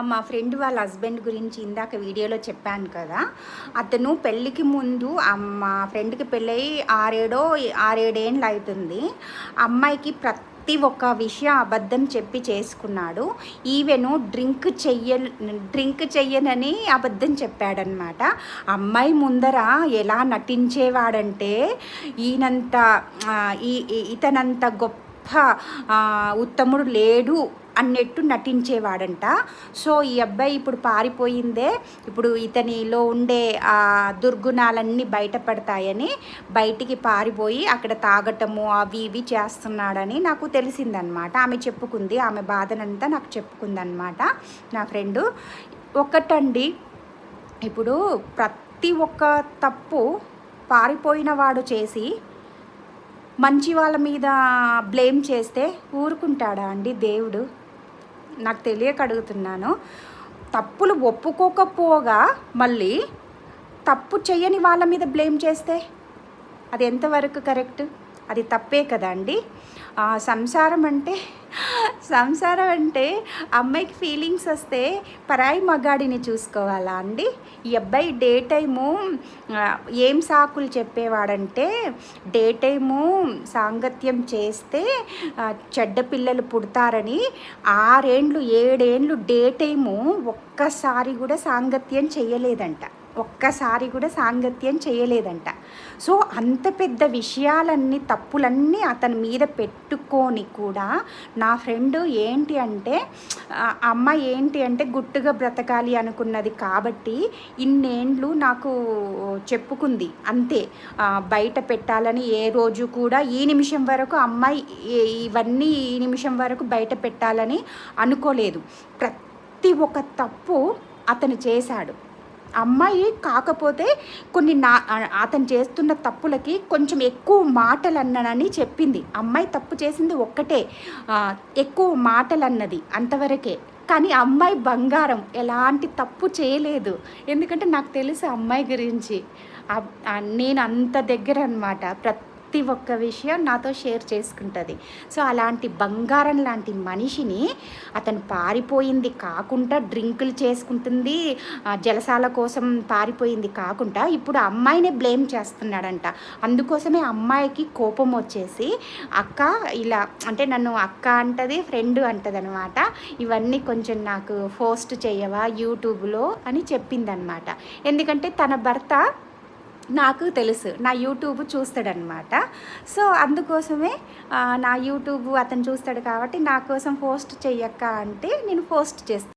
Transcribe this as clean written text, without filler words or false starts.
మా ఫ్రెండ్ వాళ్ళ హస్బెండ్ గురించి ఇందాక వీడియోలో చెప్పాను కదా. అతను పెళ్ళికి ముందు మా ఫ్రెండ్కి పెళ్ళయి 6-7 ఏళ్ళు అవుతుంది. అమ్మాయికి ప్రతి ఒక్క విషయం అబద్ధం చెప్పి చేసుకున్నాడు. ఈవెను డ్రింక్ చెయ్యనని అబద్ధం చెప్పాడనమాట. అమ్మాయి ముందర ఎలా నటించేవాడంటే ఈయనంత ఇతనంత గొప్ప ఉత్తముడు లేడు అన్నట్టు నటించేవాడంట. సో ఈ అబ్బాయి ఇప్పుడు పారిపోయిందే, ఇప్పుడు ఇతనిలో ఉండే ఆ దుర్గుణాలన్నీ బయటపడతాయని బయటికి పారిపోయి అక్కడ తాగటము అవి ఇవి చేస్తున్నాడని నాకు తెలిసిందనమాట. ఆమె చెప్పుకుంది, ఆమె బాధనంతా నాకు చెప్పుకుందనమాట నా ఫ్రెండు. ఒకటండి, ఇప్పుడు ప్రతి ఒక్క తప్పు పారిపోయిన వాడు చేసి మంచి వాళ్ళ మీద బ్లేమ్ చేస్తే ఊరుకుంటాడా అండి దేవుడు? నాకు తెలియక అడుగుతున్నాను. తప్పులు ఒప్పుకోకపోగా మళ్ళీ తప్పు చేయని వాళ్ళ మీద బ్లేమ్ చేస్తే అది ఎంతవరకు కరెక్ట్? అది తప్పే కదా అండి. సంసారం అంటే అమ్మాయికి ఫీలింగ్స్ వస్తే పరాయి మగాడిని చూసుకోవాలా అండి? ఈ అబ్బాయి డే టైము ఏం సాకులు చెప్పేవాడంటే, డే టైము సాంగత్యం చేస్తే చెడ్డ పిల్లలు పుడతారని 6-7 ఏళ్ళు డే టైము ఒక్కసారి కూడా సాంగత్యం చేయలేదంట. సో అంత పెద్ద విషయాలన్నీ తప్పులన్నీ అతని మీద పెట్టుకొని కూడా నా ఫ్రెండ్ అమ్మాయి ఏంటి అంటే గుట్టుగా బ్రతకాలి అనుకున్నది కాబట్టి ఇన్నేండ్లు నాకు చెప్పుకుంది అంతే. బయట పెట్టాలని ఏ రోజు కూడా ఈ నిమిషం వరకు అమ్మాయి ఇవన్నీ ఈ నిమిషం వరకు బయట పెట్టాలని అనుకోలేదు. ప్రతి ఒక్క తప్పు అతను చేశాడు. అమ్మాయి కాకపోతే అతను చేస్తున్న తప్పులకి కొంచెం ఎక్కువ మాటలు అన్నానని చెప్పింది. అమ్మాయి తప్పు చేసింది ఒక్కటే, ఎక్కువ మాటలు అన్నది అంతవరకే. కానీ అమ్మాయి బంగారం, ఎలాంటి తప్పు చేయలేదు. ఎందుకంటే నాకు తెలుసు అమ్మాయి గురించి. నేను అంత దగ్గర అనమాట. ప్రతి ఒక్క విషయం నాతో షేర్ చేసుకుంటుంది. సో అలాంటి బంగారం లాంటి మనిషిని అతను పారిపోయింది కాకుండా డ్రింకులు చేసుకుంటుంది, జలసాల కోసం పారిపోయింది కాకుండా ఇప్పుడు అమ్మాయినే బ్లేమ్ చేస్తున్నాడంట. అందుకోసమే అమ్మాయికి కోపం వచ్చేసి అక్క ఇలా అంటే నన్ను అక్క అంటది, ఫ్రెండ్ అంటది అనమాట. ఇవన్నీ కొంచెం నాకు పోస్ట్ చేయవా యూట్యూబ్లో అని చెప్పిందనమాట. ఎందుకంటే తన భర్త నాకు తెలుసు, నా యూట్యూబ్ చూస్తాడనమాట. సో అందుకోసమే నా యూట్యూబ్ అతను చూస్తాడు కాబట్టి నా కోసం పోస్ట్ చెయ్యక్క అంటే నేను పోస్ట్ చేస్తాను.